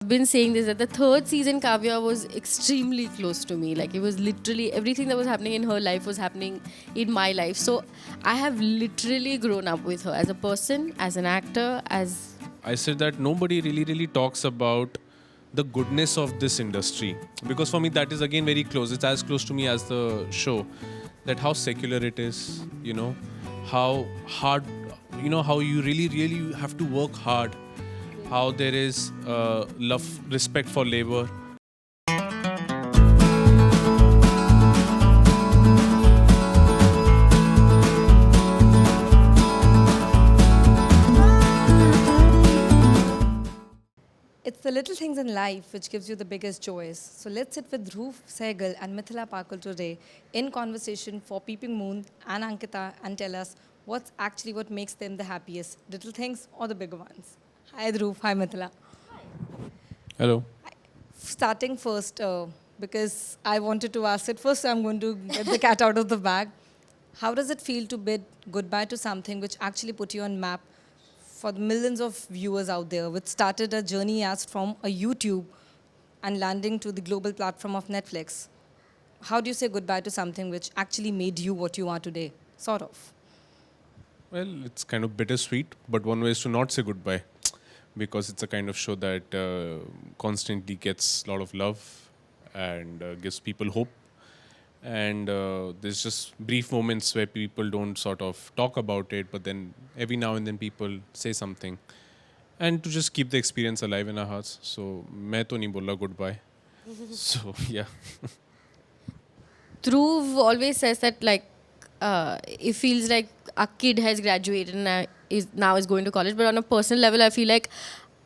Been saying this that the third season Kavya was extremely close to me. Like it was literally everything that was happening in her life was happening in my life. So I have literally grown up with her as a person, as an actor, as I said that nobody really talks about the goodness of this industry, because for me that is again very close. It's as close to me as the show, that how secular it is, how hard, how you really have to work hard, how there is love, respect for labor. It's the little things in life which gives you the biggest joys. So let's sit with Dhruv Sehgal and Mithila Pakul today in conversation for Peeping Moon and Ankita and tell us what makes them the happiest, little things or the bigger ones. Hi Dhruv, hi Mithila. Hello. Starting first, because I wanted to ask it first, I'm going to get the cat out of the bag. How does it feel to bid goodbye to something which actually put you on map for the millions of viewers out there, which started a journey as from a YouTube and landing to the global platform of Netflix? How do you say goodbye to something which actually made you what you are today? Sort of. Well, it's kind of bittersweet, but one way is to not say goodbye, because it's a kind of show that constantly gets a lot of love and gives people hope. And there's just brief moments where people don't sort of talk about it, but then every now and then people say something. And to just keep the experience alive in our hearts. So, मैं तो नहीं बोला goodbye. So, yeah. Dhruv always says that like it feels like a kid has graduated and now is going to college. But on a personal level, I feel like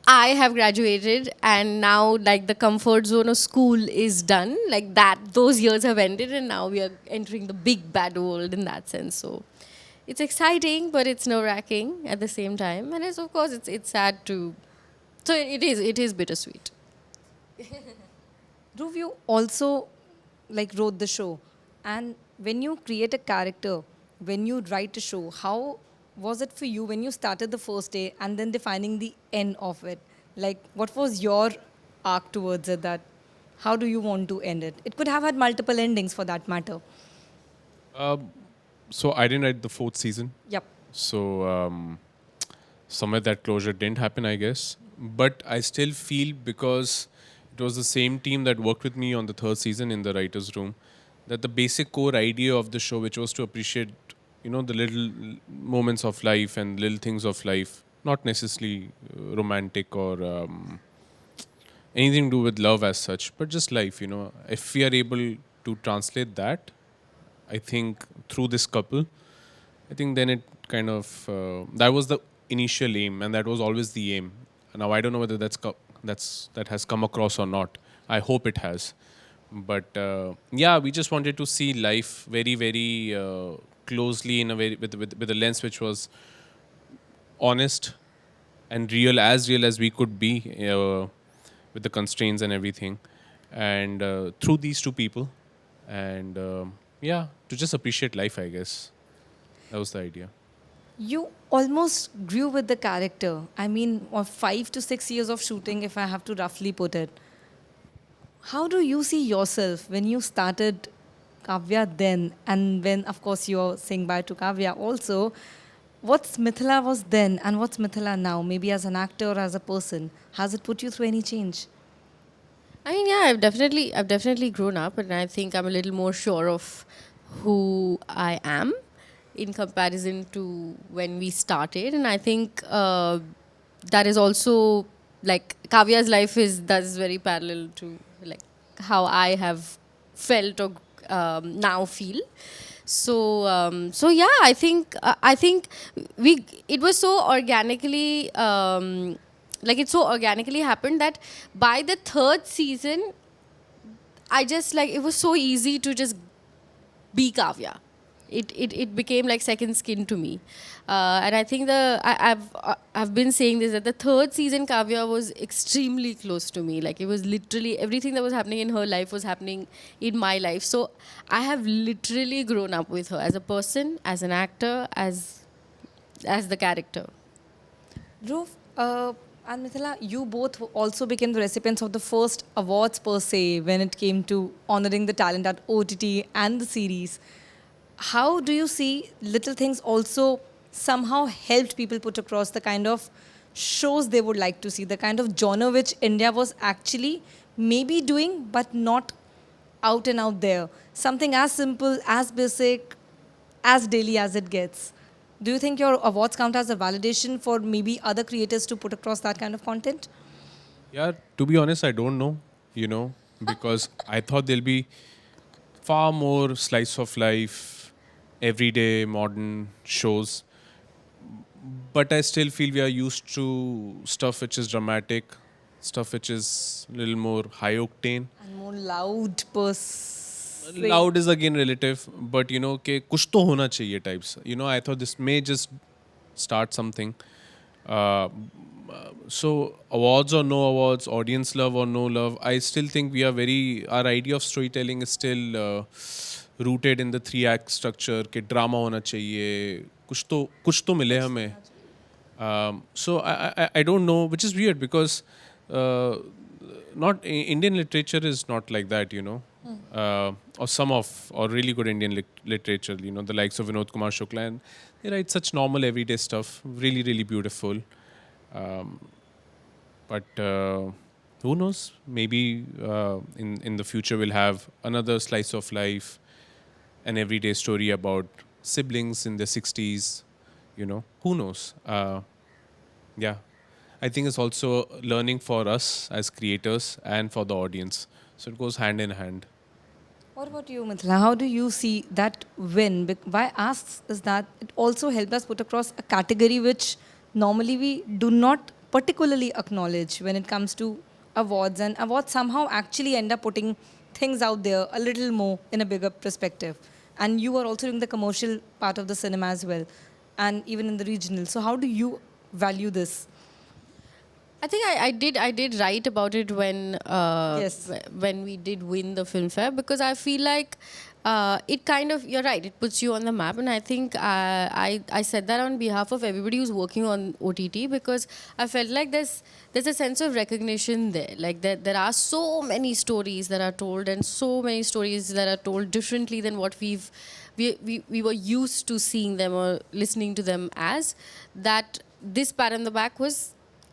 I have graduated and now like the comfort zone of school is done. Like that, those years have ended and now we are entering the big bad world in that sense. So it's exciting, but it's nerve-wracking at the same time. And of course it's sad to. So it is bittersweet. Dhruv, you also wrote the show, and when you create a character, when you write a show, how was it for you when you started the first day and then defining the end of it? Like, what was your arc towards it? That how do you want to end it? It could have had multiple endings for that matter. So, I didn't write the fourth season. Yep. So, somewhere that closure didn't happen, I guess. But I still feel, because it was the same team that worked with me on the third season in the writer's room, that the basic core idea of the show, which was to appreciate, the little moments of life and little things of life, not necessarily romantic or anything to do with love as such, but just life, If we are able to translate that, I think through this couple, I think then it kind of that was the initial aim, and that was always the aim. Now I don't know whether that has come across or not. I hope it has, but yeah, we just wanted to see life very closely in a very with a lens which was honest and real as we could be, with the constraints and everything, and through these two people, and yeah, to just appreciate life, I guess. That was the idea. You almost grew with the character. I mean, 5 to 6 years of shooting, if I have to roughly put it. How do you see yourself when you started Kavya then, and when, of course, you're saying bye to Kavya also? What's Mithila was then, and what's Mithila now? Maybe as an actor or as a person, has it put you through any change? I mean, yeah, I've definitely grown up, and I think I'm a little more sure of who I am in comparison to when we started. And I think that is also like Kavya's life is very parallel to like how I have felt or now feel. So yeah, I think we it was so organically. Like it so organically happened that by the third season, I just like it was so easy to just be Kavya. It became like second skin to me, and I think I've been saying this that the third season Kavya was extremely close to me. Like it was literally everything that was happening in her life was happening in my life. So I have literally grown up with her as a person, as an actor, as the character. Dhruv, And Mithila, you both also became the recipients of the first awards per se when it came to honoring the talent at OTT and the series. How do you see Little Things also somehow helped people put across the kind of shows they would like to see, the kind of genre which India was actually maybe doing but not out and out there? Something as simple, as basic, as daily as it gets. Do you think your awards count as a validation for maybe other creators to put across that kind of content? Yeah, to be honest, I don't know, because I thought there'll be far more slice of life, everyday modern shows. But I still feel we are used to stuff which is dramatic, stuff which is a little more high octane. And more loud per se. Loud is again relative, but कि कुछ तो होना चाहिए types. I thought this may just start something. Uh, so awards or no awards, audience love or no love, I still think we are our idea of storytelling is still rooted in the 3-act structure कि drama होना चाहिए, कुछ तो मिले हमें. So I don't know, which is weird because not Indian literature is not like that, or really good Indian literature, the likes of Vinod Kumar Shukla, and they write such normal everyday stuff, really really beautiful. But who knows? Maybe in the future we'll have another slice of life, an everyday story about siblings in the 60s. Who knows? Yeah, I think it's also learning for us as creators and for the audience. So it goes hand in hand. What about you, Mithila? How do you see that win? Why I ask is that it also helped us put across a category which normally we do not particularly acknowledge when it comes to awards, and awards somehow actually end up putting things out there a little more in a bigger perspective. And you are also doing the commercial part of the cinema as well, and even in the regional. So how do you value this? I think I did write about it when Yes. when we did win the Filmfare, because I feel like it kind of, you're right, it puts you on the map, and I think I said that on behalf of everybody who's working on OTT, because I felt like there's a sense of recognition there, like there are so many stories that are told, and so many stories that are told differently than what we were used to seeing them or listening to them as, that this pat on the back was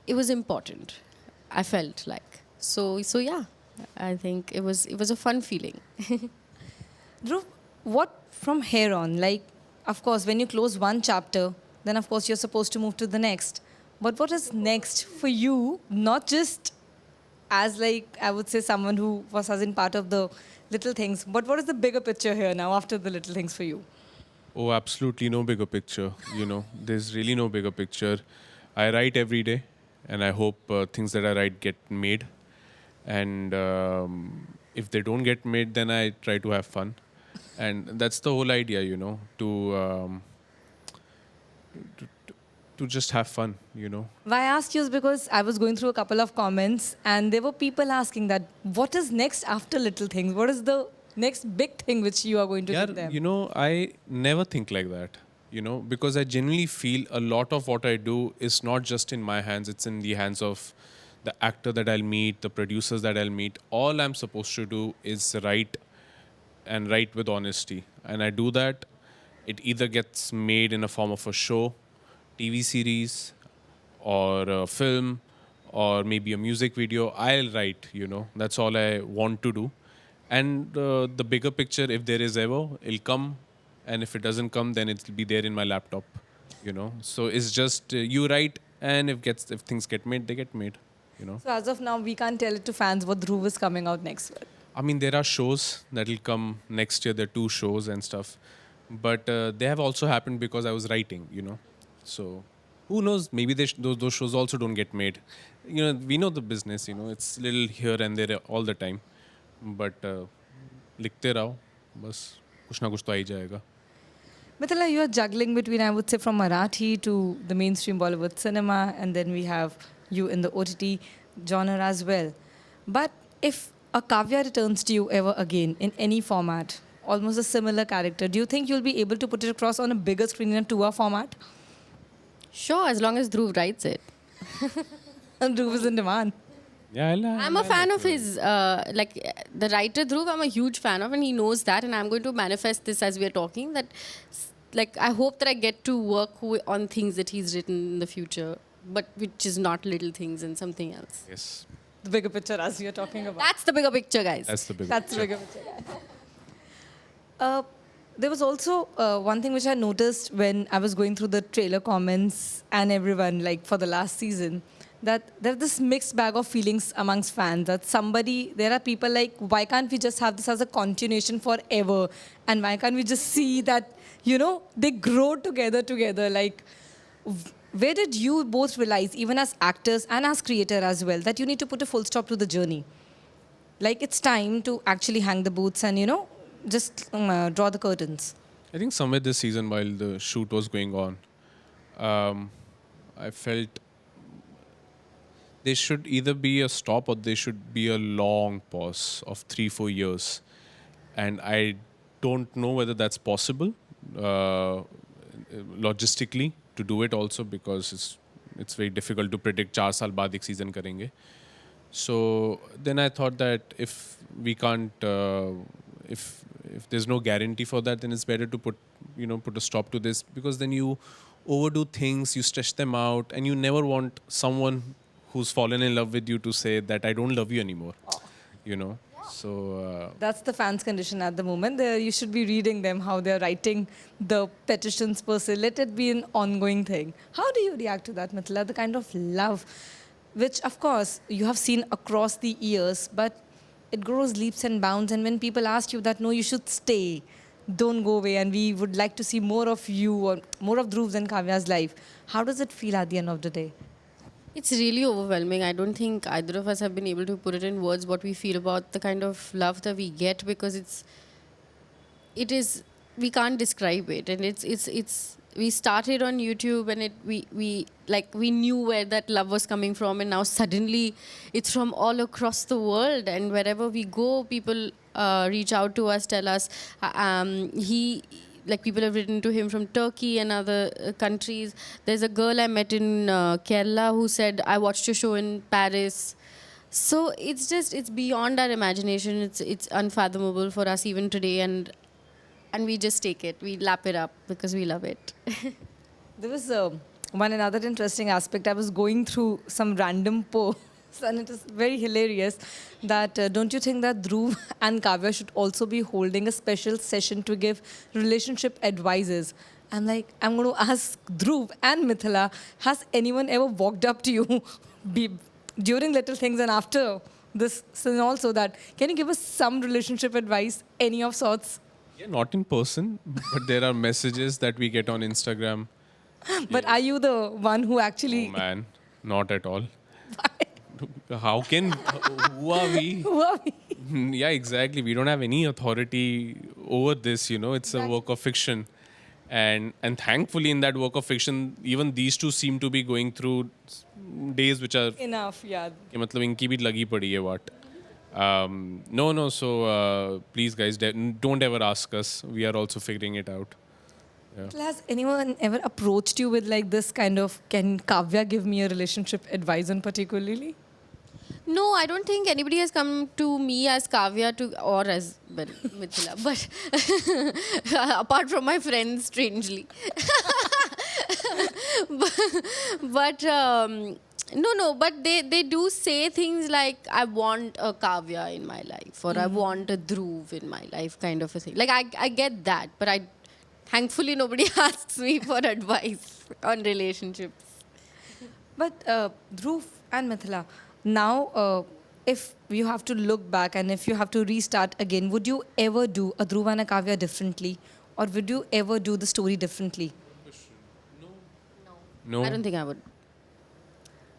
important. I felt like so yeah. I think it was a fun feeling. Dhruv, what from here on? Like, of course, when you close one chapter, then of course you're supposed to move to the next. But what is next for you? Not just as, like, I would say someone who was as in part of the Little Things, but what is the bigger picture here now after the Little Things for you? Oh, absolutely no bigger picture. There's really no bigger picture. I write every day, and I hope things that I write get made. And if they don't get made, then I try to have fun. And that's the whole idea, to just have fun, Why I asked you is because I was going through a couple of comments and there were people asking that what is next after Little Things? What is the next big thing which you are going to give them? I never think like that, because I genuinely feel a lot of what I do is not just in my hands, it's in the hands of the actor that I'll meet, the producers that I'll meet. All I'm supposed to do is write, and write with honesty. And I do that. It either gets made in a form of a show, TV series, or a film, or maybe a music video. I'll write, That's all I want to do. And the bigger picture, if there is ever, it'll come. And if it doesn't come, then it'll be there in my laptop, So it's just you write, and if things get made, they get made, So as of now, we can't tell it to fans what Dhruv is coming out next with. I mean, there are shows that will come next year. There are 2 shows and stuff. But they have also happened because I was writing, So who knows? Maybe those shows also don't get made. We know the business, It's little here and there all the time. But लिखते रहो, बस कुछ ना कुछ तो आ ही जाएगा. Mithila, you are juggling between, I would say, from Marathi to the mainstream Bollywood cinema, and then we have you in the OTT genre as well. But if a Kavya returns to you ever again in any format, almost a similar character, do you think you'll be able to put it across on a bigger screen in a 2-hour format? Sure, as long as Dhruv writes it. Dhruv is in demand. Yeah, I'm a fan of his, the writer Dhruv. I'm a huge fan of, and he knows that. And I'm going to manifest this as we are talking. Like, I hope that I get to work on things that he's written in the future, but which is not little things and something else. Yes, The bigger picture as you're talking about. That's the bigger picture, guys. that's the big. That's the bigger picture. There was also one thing which I noticed when I was going through the trailer comments and everyone, like for the last season, that there's this mixed bag of feelings amongst fans. That there are people like, why can't we just have this as a continuation forever? And why can't we just see that, they grow together? Like, where did you both realize, even as actors and as creator as well, that you need to put a full stop to the journey? Like, it's time to actually hang the boots and, just draw the curtains. I think somewhere this season, while the shoot was going on, I felt there should either be a stop or there should be a long pause of 3-4 years, and I don't know whether that's possible logistically to do it also, because it's very difficult to predict 4 saal baad ek season karenge. So then I thought that if we can't, if there's no guarantee for that, then it's better to put a stop to this, because then you overdo things, you stretch them out, and you never want someone who's fallen in love with you to say that I don't love you anymore. So That's the fans' condition at the moment. You should be reading them, how they're writing the petitions per se. Let it be an ongoing thing. How do you react to that, Mithila? The kind of love, which of course you have seen across the years, but it grows leaps and bounds. And when people ask you that, no, you should stay, don't go away, and we would like to see more of you or more of Dhruv's and Kavya's life, how does it feel at the end of the day? It's really overwhelming. I don't think either of us have been able to put it in words what we feel about the kind of love that we get, because it is we can't describe it, and it's we started on YouTube, and we knew where that love was coming from, and now suddenly it's from all across the world, and wherever we go, people reach out to us, tell us people have written to him from Turkey and other countries. There's a girl I met in Kerala who said, I watched your show in Paris. So it's beyond our imagination. It's unfathomable for us even today, and we just take it. We lap it up because we love it. There was one another interesting aspect. I was going through some random posts, and it is very hilarious that don't you think that Dhruv and Kavya should also be holding a special session to give relationship advices? I'm like, I'm going to ask Dhruv and Mithila, has anyone ever walked up to you during little things and after this scene also, that can you give us some relationship advice, any of sorts? yeah, not in person, but there are messages that we get on Instagram. But are you the one who actually... Oh man, not at all. How can? Who are we? Who are we? Yeah, exactly. We don't have any authority over this. It's a work of fiction, and thankfully, in that work of fiction, even these two seem to be going through days which are. Enough, yeah. कि मतलब इनकी भी लगी पड़ी है what? No. So please, guys, don't ever ask us. We are also figuring it out. Has anyone ever approached you with like this kind of, can Kavya give me a relationship advice on particularly? No, I don't think anybody has come to me as Kavya or as Mithila, but apart from my friends, strangely. but but they do say things like, I want a Kavya in my life, or I want a Dhruv in my life, kind of a thing. Like, I get that, but thankfully nobody asks me for advice on relationships. But Dhruv and Mithila, now if you have to look back and if you have to restart again, would you ever do a Dhruv and a Kavya differently? Or would you ever do the story differently? No. I don't think I would.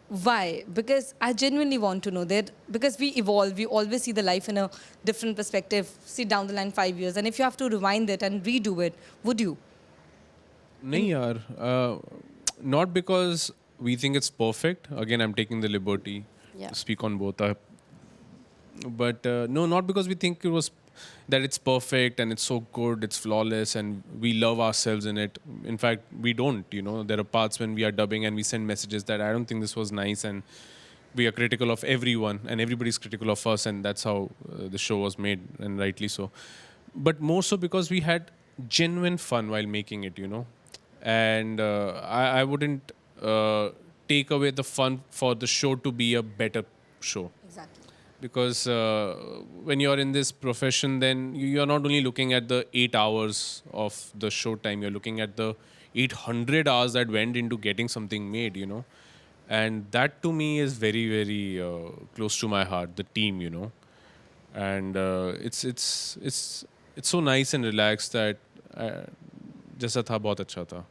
Why? Because I genuinely want to know that, because we evolve, we always see the life in a different perspective, see down the line 5 years, and if you have to rewind it and redo it, would you? नहीं यार, not because we think it's perfect. Again, I'm taking the liberty to speak on both. But no, not because we think that it's perfect and it's so good, it's flawless, and we love ourselves in it. In fact, we don't. There are parts when we are dubbing and we send messages that I don't think this was nice, and we are critical of everyone and everybody's critical of us, and that's how the show was made, and rightly so. But more so because we had genuine fun while making it, you know. And I wouldn't take away the fun for the show to be a better show, Exactly. because when you're in this profession, then you're not only looking at the 8 hours of the show time, you're looking at the 800 hours that went into getting something made, you know. And that to me is very, very close to my heart, the team, you know. And it's so nice and relaxed that जैसा था बहुत अच्छा था.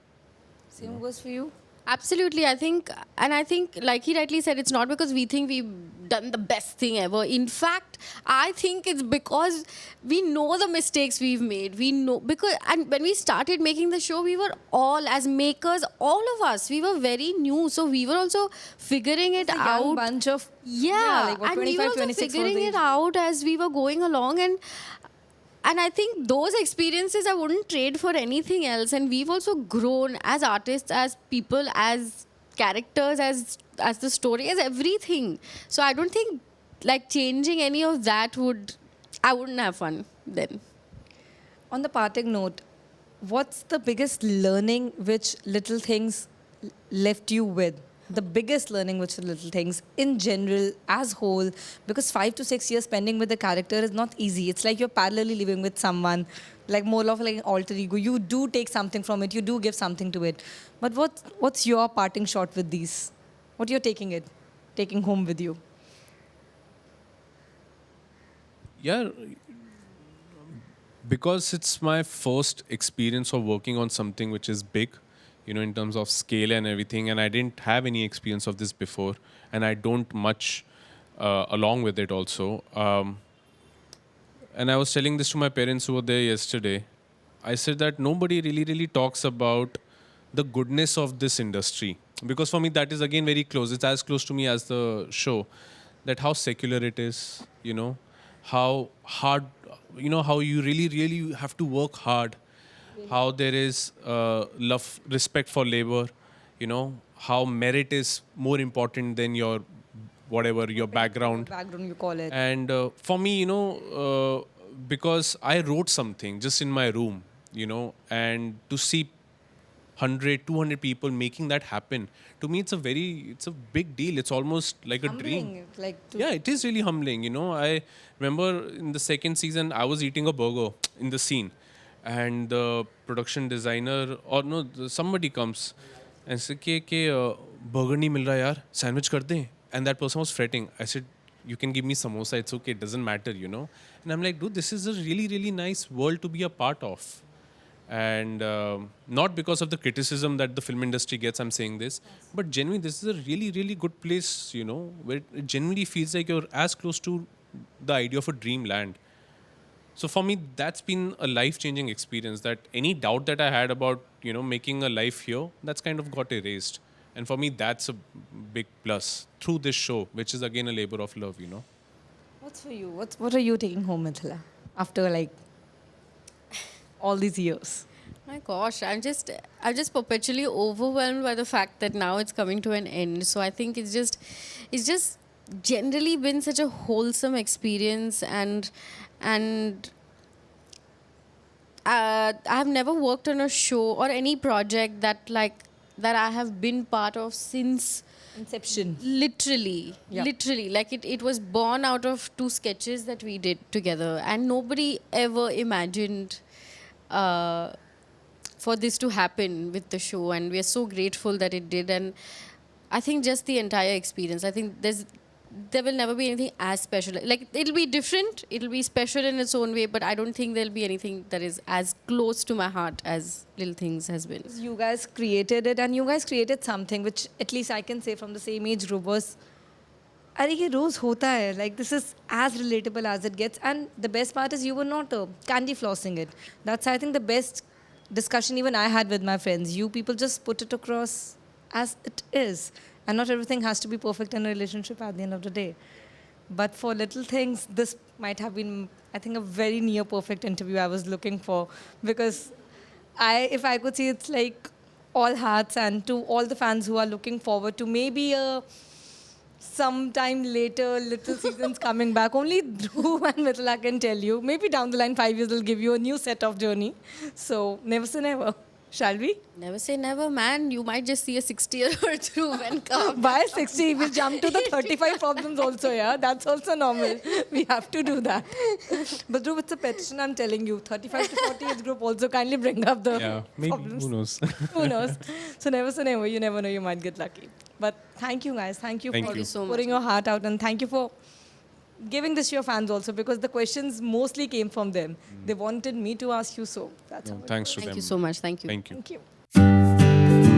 Same goes for you. Absolutely, I think, like he rightly said, it's not because we think we've done the best thing ever. In fact, I think it's because we know the mistakes we've made. We know, because, and when we started making the show, we were all, as makers, all of us, we were very new. So we were also figuring it A young out. bunch of Yeah, like what, and we 25, were also 26 was figuring the it age. out as we were going along, and I think those experiences I wouldn't trade for anything else. And we've also grown as artists, as people, as characters, as the story, as everything. So I don't think like changing any of that I wouldn't have fun then. On the parting note, what's the biggest learning which Little Things left you with? The biggest learning which Little Things in general, as whole, because 5 to 6 years spending with the character is not easy. It's like you're parallelly living with someone, like more of like an alter ego. You do take something from it, you do give something to it. But what's your parting shot with these? What you're taking home with you? Yeah, because it's my first experience of working on something which is big, you know, in terms of scale and everything, and I didn't have any experience of this before, and I don't much along with it also. And I was telling this to my parents who were there yesterday. I said that nobody really talks about the goodness of this industry, because for me that is again very close. It's as close to me as the show, that how secular it is, you know, how hard, you know, how you really have to work hard, how there is love, respect for labor, you know, how merit is more important than your whatever your background. Background, you call it. And for me, you know, because I wrote something just in my room, you know, and to see 100, 200 people making that happen, to me it's a big deal. It's almost like a dream. Humbling, like to Yeah, it is really humbling. You know, I remember in the second season, I was eating a burger in the scene, and the production designer or no, somebody comes and says, "के burger नहीं मिल रहा यार, sandwich कर दें." And that person was fretting. I said, "You can give me samosa. It's okay. It doesn't matter, you know." And I'm like, "Dude, this is a really nice world to be a part of." And not because of the criticism that the film industry gets, I'm saying this, but genuinely, this is a really good place, you know, where it genuinely feels like you're as close to the idea of a dreamland. So for me, that's been a life-changing experience, that any doubt that I had about, you know, making a life here, that's kind of got erased. And for me, that's a big plus through this show, which is again a labor of love, you know. What's for you? What are you taking home, Mithila, after like all these years? My gosh, I'm just perpetually overwhelmed by the fact that now it's coming to an end. So I think it's just generally been such a wholesome experience, and I've never worked on a show or any project that I have been part of since Inception. literally Yeah. literally like it was born out of 2 sketches that we did together, and nobody ever imagined for this to happen with the show, and we are so grateful that it did. And I think just the entire experience, I think there will never be anything as special. Like, it'll be different, it'll be special in its own way, but I don't think there'll be anything that is as close to my heart as Little Things has been. You guys created it, and you guys created something which at least I can say from the same age group was, अरे ये रोज होता है, like this is as relatable as it gets. And the best part is you were not candy flossing it. That's, I think, the best discussion even I had with my friends. You people just put it across as it is, and not everything has to be perfect in a relationship at the end of the day. But for Little Things, this might have been, I think, a very near perfect interview I was looking for, because if I could see, it's like all hearts, and to all the fans who are looking forward to maybe a sometime later, little seasons coming back. Only Dhruv and Mithila can tell you. Maybe down the line, 5 years will give you a new set of journey. So never say never. Shall we? Never say never, man. You might just see a 60-year-old through and come. By 60, we'll jump to the 35 problems also, yeah? That's also normal. We have to do that. But Dhruv, it's a petition, I'm telling you. 35 to 40 age group also kindly bring up the Yeah, maybe. problems. Who knows? Who knows? So never say never. You never know. You might get lucky. But thank you, guys. Thank you Thank for you so much. putting your heart out. And thank you for giving this to your fans also, because the questions mostly came from them. They wanted me to ask you, so that's how it Thanks to Thank them. you so much. Thank you. Thank you. Thank you.